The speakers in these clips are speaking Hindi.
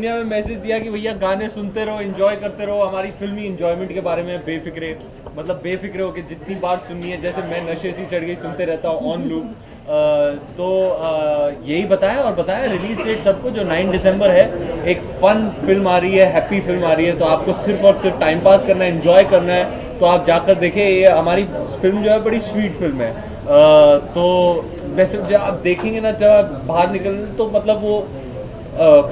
दुनिया में मैसेज दिया कि भैया गाने सुनते रहो, एंजॉय करते रहो, हमारी फिल्मी एंजॉयमेंट के बारे में बेफिक्रे, मतलब बेफिक्रे हो कि जितनी बार सुननी है, जैसे मैं नशे सी चढ़ गई सुनते रहता हूँ ऑन लूप। तो यही बताया, और बताया रिलीज डेट सबको जो 9 दिसंबर है। एक फन फिल्म आ रही है, हैप्पी फिल्म आ रही है, तो आपको सिर्फ और सिर्फ टाइम पास करना है, एंजॉय करना है, तो आप जाकर देखें। ये हमारी फिल्म जो है बड़ी स्वीट फिल्म है। तो वैसे जब आप देखेंगे ना, जब बाहर निकलने तो मतलब वो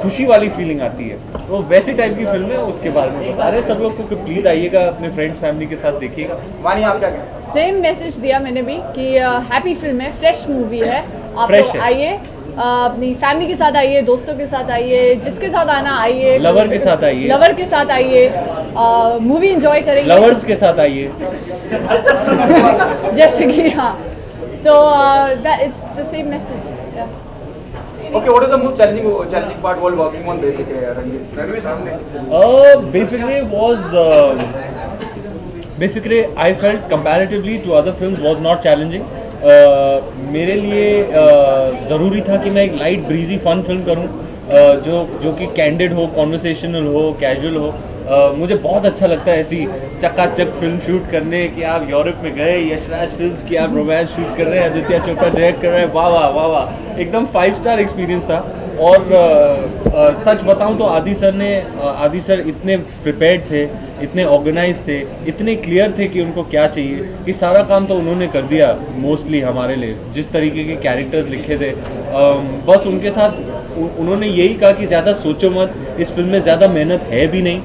खुशी वाली फीलिंग आती है, वो वैसी टाइप की फिल्म है। उसके बारे में बता रहे सब लोग को कि प्लीज़ आइएगा, अपने फ्रेंड्स फैमिली के साथ देखिएगा। वानी आप क्या कहें? सेम मैसेज दिया मैंने भी कि हैप्पी फिल्म है, फ्रेश मूवी है, आप Fresh लोग है। आइए, अपनी फैमिली के साथ आइए, दोस्तों के साथ आइए, जिसके साथ आना आइए, लवर के साथ आइए, लवर के साथ आइए, मूवी एंजॉय करेंगे, लवर्स के साथ आइए। जैसे कि हाँ, so it's the same message. Okay, what is the most challenging part while working on Befikre, Ranveer सामने? Befikre I felt comparatively to other films was not challenging. मेरे लिए ज़रूरी था कि मैं एक लाइट ब्रीजी फन फिल्म करूं, जो कि कैंडिड हो, कॉन्वर्सेशनल हो, कैजुअल हो। मुझे बहुत अच्छा लगता है ऐसी चकाचक फिल्म शूट करने, कि आप यूरोप में गए, यशराज फिल्म्स की आप रोमांस शूट कर रहे हैं, आदित्य चोपड़ा डायरेक्ट कर रहे हैं, वाह वाह वाह वाह, एकदम 5 स्टार एक्सपीरियंस था। और सच बताऊं तो आदि सर इतने प्रिपेयर्ड थे, इतने ऑर्गेनाइज थे, इतने क्लियर थे कि उनको क्या चाहिए, कि सारा काम तो उन्होंने कर दिया मोस्टली हमारे लिए। जिस तरीके के कैरेक्टर्स लिखे थे, बस उनके साथ उन्होंने यही कहा कि ज़्यादा सोचो मत, इस फिल्म में ज़्यादा मेहनत है भी नहीं,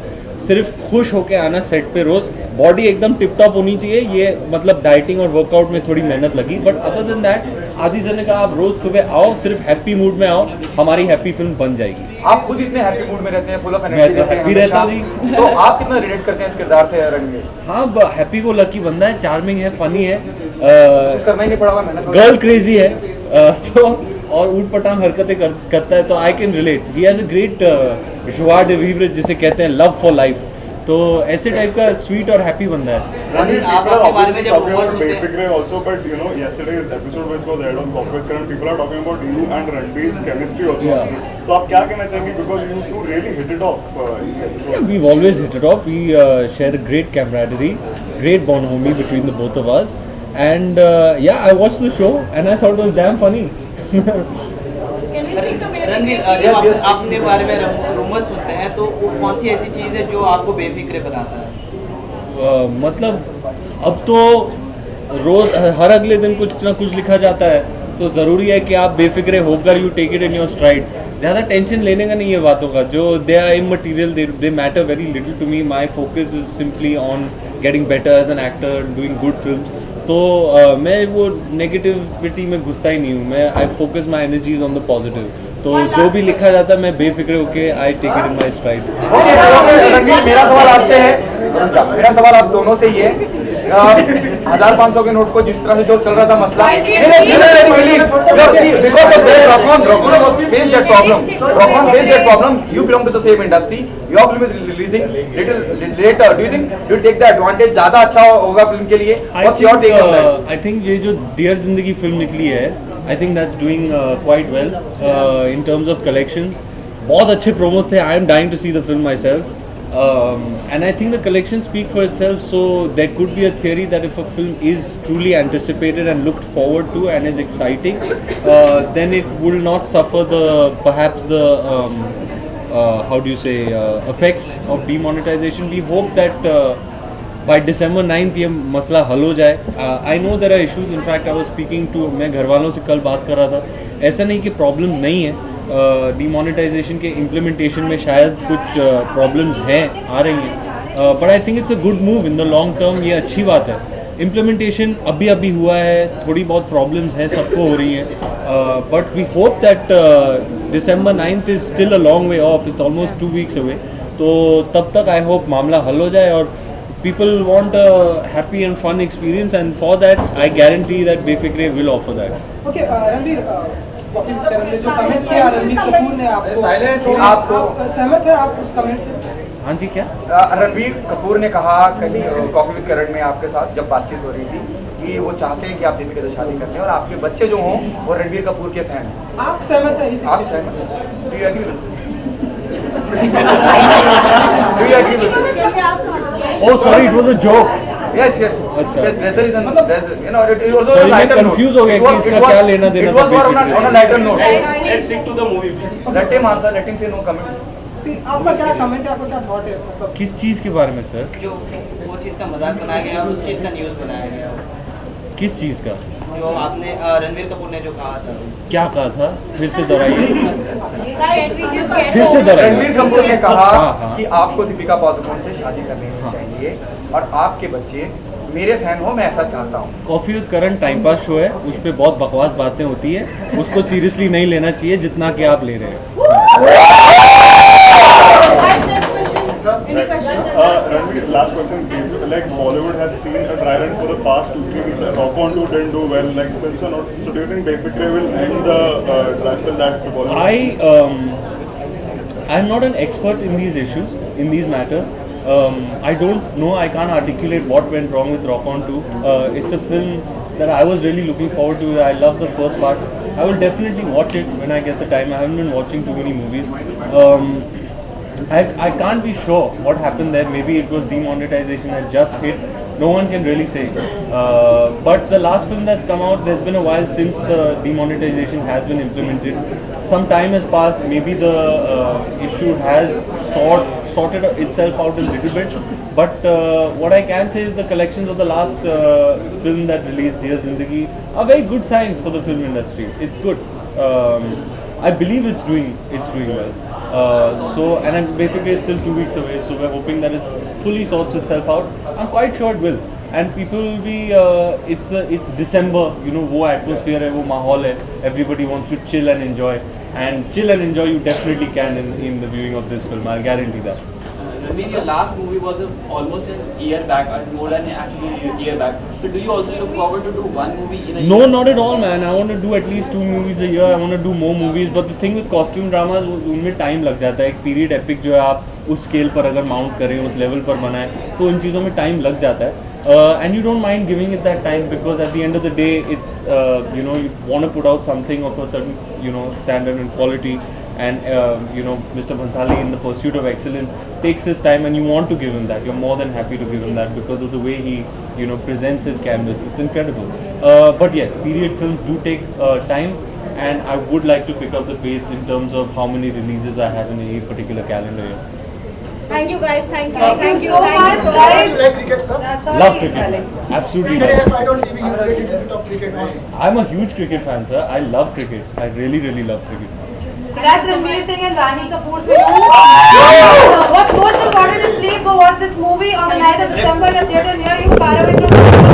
सिर्फ खुश होके आना सेट पे रोज़, बॉडी एकदम टिप टॉप होनी चाहिए। ये मतलब डाइटिंग और वर्कआउट में थोड़ी मेहनत लगी, बट अदर देन दैट आदि सर ने कहा आप रोज़ सुबह आओ, सिर्फ हैप्पी मूड में आओ, हमारी हैप्पी फिल्म बन जाएगी। आप खुद इतने हैप्पी मूड में रहते हैं, फुल ऑफ मैं एनर्जी तो रहते हैं happy रहता हूँ हमेशा, तो आप कितना रिलेट करते हैं इस किरदार से रणवीर? हाँ, हैप्पी को लकी बंदा है, चार्मिंग है, फनी है, कुछ करना ही नहीं पड़ा हुआ, मेहनत गर्ल क्रेजी है, तो और ऊट पटांग हरकतें करता है, तो I can relate. He has a great joie de vivre जिसे कहते हैं, लव फॉर लाइफ। तो ऐसे टाइप का स्वीट और हैप्पी बंदा है। रणवीर, आप अपने बारे में जब rumors सुनते हैं, Befikre also, but you know, yesterday's episode which was aired on Corporate Current, people are talking about you and Ranveer's chemistry also. Yeah. तो आप क्या कहना चाहेंगे, because you two really hit it off in the episode? Yeah, we've always hit it off. We share a great camaraderie, great bonhomie between the both of us. And yeah, I watched the show and I thought it was damn funny. Ranveer, जब आप अपने बारे में rumors सुनते हैं तो वो कौन सी ऐसी चीज़ है जो आपको बेफिक्रे बनाता है? मतलब अब तो रोज हर अगले दिन कुछ ना कुछ लिखा जाता है, तो ज़रूरी है कि आप बेफिक्रे होकर you take it in your stride. ज़्यादा टेंशन लेने का नहीं है बातों का, जो they are immaterial, they matter very little to me. My focus is simply on getting better as an actor, doing good film. तो मैं वो नेगेटिविटी में घुसता ही नहीं हूँ, मैं I focus my energies on the positive. तो जो भी लिखा जाता है मैं बेफिक्रे होके I take it in my stride. Ranveer, मेरा सवाल आपसे है, मेरा सवाल आप दोनों से ही है। 1500 के नोट को जिस तरह से जो चल रहा था मसला, because of that, Rockman was faced that problem. Rockman faced that problem. You belong to the same industry. Your film is releasing little later. Do you think you take the advantage? ज़्यादा अच्छा होगा फिल्म के लिए? What's your take on that? I think ये जो डियर जिंदगी फिल्म निकली है, I think that's doing quite well in terms of collections. बहुत अच्छे प्रोमोस थे, I am dying to see the film myself. And I think the collections speak for itself, so there could be a theory that if a film is truly anticipated and looked forward to and is exciting, then it will not suffer perhaps the how do you say effects of demonetization. We hope that by December 9th ये मसला हल हो जाए। I know there are issues. In fact, I was speaking to, मैं घर वालों से कल बात कर रहा था, ऐसा नहीं कि प्रॉब्लम नहीं है। डिमोनेटाइजेशन के इम्प्लीमेंटेशन में शायद कुछ प्रॉब्लम्स हैं, आ रही हैं, but I think it's a good move in the long term. ये अच्छी बात है। इम्प्लीमेंटेशन अभी हुआ है, थोड़ी बहुत प्रॉब्लम्स हैं, सबको हो रही हैं, but we hope that December 9th is still a long way off, it's almost 2 weeks away। तो तब तक आई होप मामला हल हो जाए और people want a happy and fun experience, and for that I guarantee that Befikre will offer that. Okay, Ranveer, जो कमेंट किया रणवीर कपूर ने आपको सहमत है आप उस कमेंट से? हाँ जी, क्या? रणवीर कपूर ने कहा कहीं कॉफी विद करण में आपके साथ जब बातचीत हो रही थी कि वो चाहते हैं कि आप दीपिका से शादी करते हैं और आपके बच्चे जो हों वो रणवीर कपूर के फैन हैं। आप सहमत हैं? आप सहमत हैं? Do you agree with this? Do you agree with this? Oh, sorry, it was a joke. Yes, yes. अच्छा. Yes, there's the reason. There's, you know, it was on Sorry, a मैं lighter note. confuse हो गया कि इसका क्या लेना देना It was था on a lighter note. Let's stick to the movie, please. Let him answer. Let him say no comments. आपका क्या कमेंट है, आपका क्या थॉट है, मतलब किस चीज़ के बारे में सर? जो वो चीज़ का मजाक बनाया गया और उस चीज़ का न्यूज़ बनाया गया, किस चीज़ का? जो आपने रणवीर कपूर ने जो कहा था। क्या कहा था? फिर से दोहराइए। Can we just get फिर से over- दोहराइए। रणवीर कपूर ने कहा हाँ. कि आपको दीपिका पादुकोण से शादी कर लेनी चाहिए और आपके बच्चे मेरे फैन हो, मैं ऐसा चाहता हूँ। Coffee with Karan time pass show है, उस पे बहुत बकवास बातें होती है, उसको सीरियसली नहीं लेना चाहिए जितना कि आप ले रहे हो। Ranveer, last question. Like Bollywood has seen a dry run for the past 2-3 weeks. Rock On 2 didn't do well. Like films are not. So do you think Befikre will end the dry spell that Bollywood? I'm not an expert in these issues, in these matters. I don't know, I can't articulate what went wrong with Rock On 2. It's a film that I was really looking forward to. I love the first part. I will definitely watch it when I get the time. I haven't been watching too many movies. I can't be sure what happened there. Maybe it was demonetization that just hit. No one can really say. But the last film that's come out, there's been a while since the demonetization has been implemented. Some time has passed. Maybe the issue has sorted itself out a little bit. But what I can say is the collections of the last film that released, Dear Zindagi, are very good signs for the film industry. It's good. I believe it's doing well. And basically it's still 2 weeks away, so we're hoping that it fully sorts itself out. I'm quite sure it will. And people will be, it's December, you know, wo atmosphere hai, wo mahol hai. Everybody wants to chill and enjoy. And chill and enjoy you definitely can in the viewing of this film, I'll guarantee that. Ranveer, your last movie was almost an year back, or more than actually a year back. So do you also look forward to do one movie in a year? No, not at all, man. I want to do at least 2 movies a year. I want to do more movies. But the thing with costume dramas, उनमें time लग जाता है. एक period epic जो है आप उस scale पर अगर mount करें, उस level पर बनाएं, तो इन चीज़ों में time लग जाता है. And you don't mind giving it that time because at the end of the day, it's you know, you want to put out something of a certain, you know, standard and quality. And you know, Mr. Bhansali, in the pursuit of excellence, takes his time, and you want to give him that. You're more than happy to give him that because of the way he, you know, presents his canvas. It's incredible. But yes, period films do take time, and I would like to pick up the pace in terms of how many releases I have in a particular calendar year. Thank you guys. Thank you. Thank you so much, guys. like cricket, sir? Love cricket. Absolutely Yes, love. I don't TV, you related to top cricket. I'm a huge cricket fan, sir. I love cricket. I really, really love cricket. So that's Ranveer Singh and Rani Kapoor for you. What's most important is please go watch this movie on the 9th of December in a theatre near you, far away from